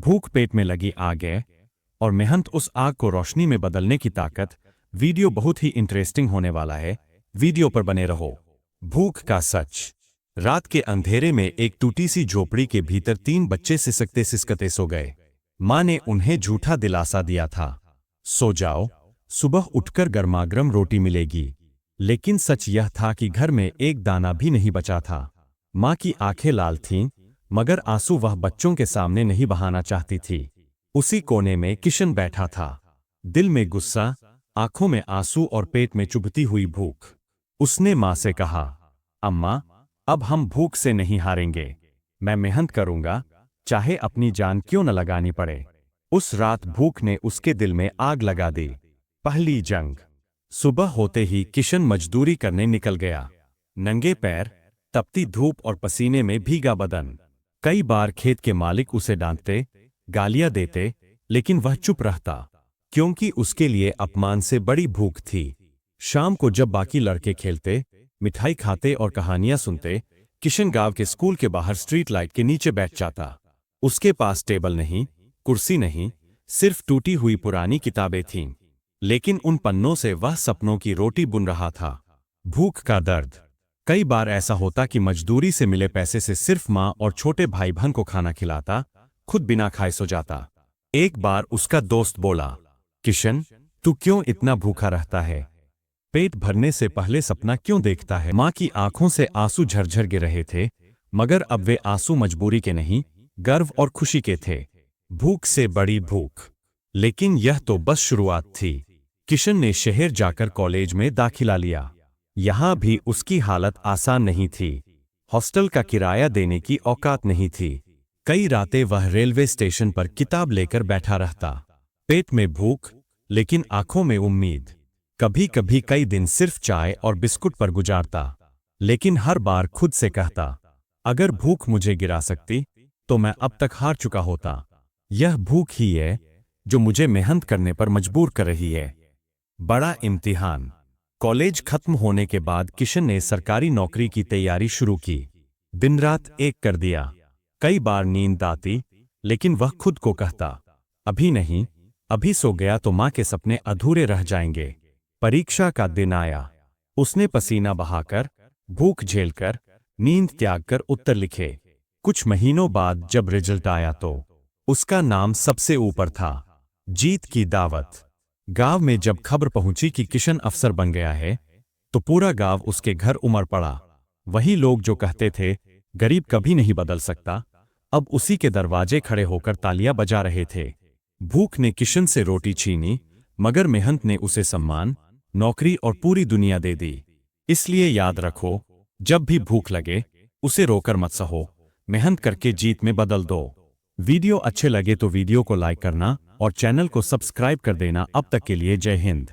भूख पेट में लगी आग है और मेहनत उस आग को रोशनी में बदलने की ताकत। वीडियो बहुत ही इंटरेस्टिंग होने वाला है, वीडियो पर बने रहो। भूख का सच। रात के अंधेरे में एक टूटी सी झोपड़ी के भीतर 3 बच्चे सिसकते सिसकते सो गए। माँ ने उन्हें झूठा दिलासा दिया था, सो जाओ, सुबह उठकर गर्मागर्म रोटी मिलेगी। लेकिन सच यह था कि घर में एक दाना भी नहीं बचा था। माँ की आंखें लाल थीं, मगर आंसू वह बच्चों के सामने नहीं बहाना चाहती थी। उसी कोने में किशन बैठा था, दिल में गुस्सा, आंखों में आंसू और पेट में चुभती हुई भूख। उसने माँ से कहा, अम्मा, अब हम भूख से नहीं हारेंगे। मैं मेहनत करूंगा, चाहे अपनी जान क्यों न लगानी पड़े। उस रात भूख ने उसके दिल में आग लगा दी। पहली जंग। सुबह होते ही किशन मजदूरी करने निकल गया। नंगे पैर, तपती धूप और पसीने में भीगा बदन। कई बार खेत के मालिक उसे डांटते, गालियां देते, लेकिन वह चुप रहता, क्योंकि उसके लिए अपमान से बड़ी भूख थी। शाम को जब बाकी लड़के खेलते, मिठाई खाते और कहानियां सुनते, किशन गांव के स्कूल के बाहर स्ट्रीट लाइट के नीचे बैठ जाता। उसके पास टेबल नहीं, कुर्सी नहीं, सिर्फ टूटी हुई पुरानी किताबें थीं। लेकिन उन पन्नों से वह सपनों की रोटी बुन रहा था। भूख का दर्द। कई बार ऐसा होता कि मजदूरी से मिले पैसे से सिर्फ माँ और छोटे भाई बहन को खाना खिलाता, खुद बिना खाए सो जाता। एक बार उसका दोस्त बोला, किशन, तू क्यों इतना भूखा रहता है? पेट भरने से पहले सपना क्यों देखता है? माँ की आंखों से आंसू झरझर गिर रहे थे, मगर अब वे आंसू मजबूरी के नहीं, गर्व और खुशी के थे। भूख से बड़ी भूख। लेकिन यह तो बस शुरुआत थी। किशन ने शहर जाकर कॉलेज में दाखिला लिया। यहां भी उसकी हालत आसान नहीं थी। हॉस्टल का किराया देने की औकात नहीं थी। कई रातें वह रेलवे स्टेशन पर किताब लेकर बैठा रहता। पेट में भूख, लेकिन आंखों में उम्मीद। कभी कभी कई दिन सिर्फ चाय और बिस्कुट पर गुजारता, लेकिन हर बार खुद से कहता, अगर भूख मुझे गिरा सकती, तो मैं अब तक हार चुका होता। यह भूख ही है जो मुझे मेहनत करने पर मजबूर कर रही है। बड़ा इम्तिहान। कॉलेज खत्म होने के बाद किशन ने सरकारी नौकरी की तैयारी शुरू की। दिन रात एक कर दिया। कई बार नींद आती, लेकिन वह खुद को कहता, अभी नहीं, अभी सो गया तो माँ के सपने अधूरे रह जाएंगे। परीक्षा का दिन आया। उसने पसीना बहाकर, भूख झेलकर, नींद त्याग कर उत्तर लिखे। कुछ महीनों बाद जब रिजल्ट आया तो उसका नाम सबसे ऊपर था। जीत की दावत। गांव में जब खबर पहुंची कि किशन अफसर बन गया है, तो पूरा गांव उसके घर उमड़ पड़ा। वही लोग जो कहते थे, गरीब कभी नहीं बदल सकता, अब उसी के दरवाजे खड़े होकर तालियां बजा रहे थे। भूख ने किशन से रोटी छीनी, मगर मेहनत ने उसे सम्मान, नौकरी और पूरी दुनिया दे दी। इसलिए याद रखो, जब भी भूख लगे, उसे रोकर मत सहो, मेहनत करके जीत में बदल दो। वीडियो अच्छे लगे तो वीडियो को लाइक करना और चैनल को सब्सक्राइब कर देना। अब तक के लिए जय हिंद।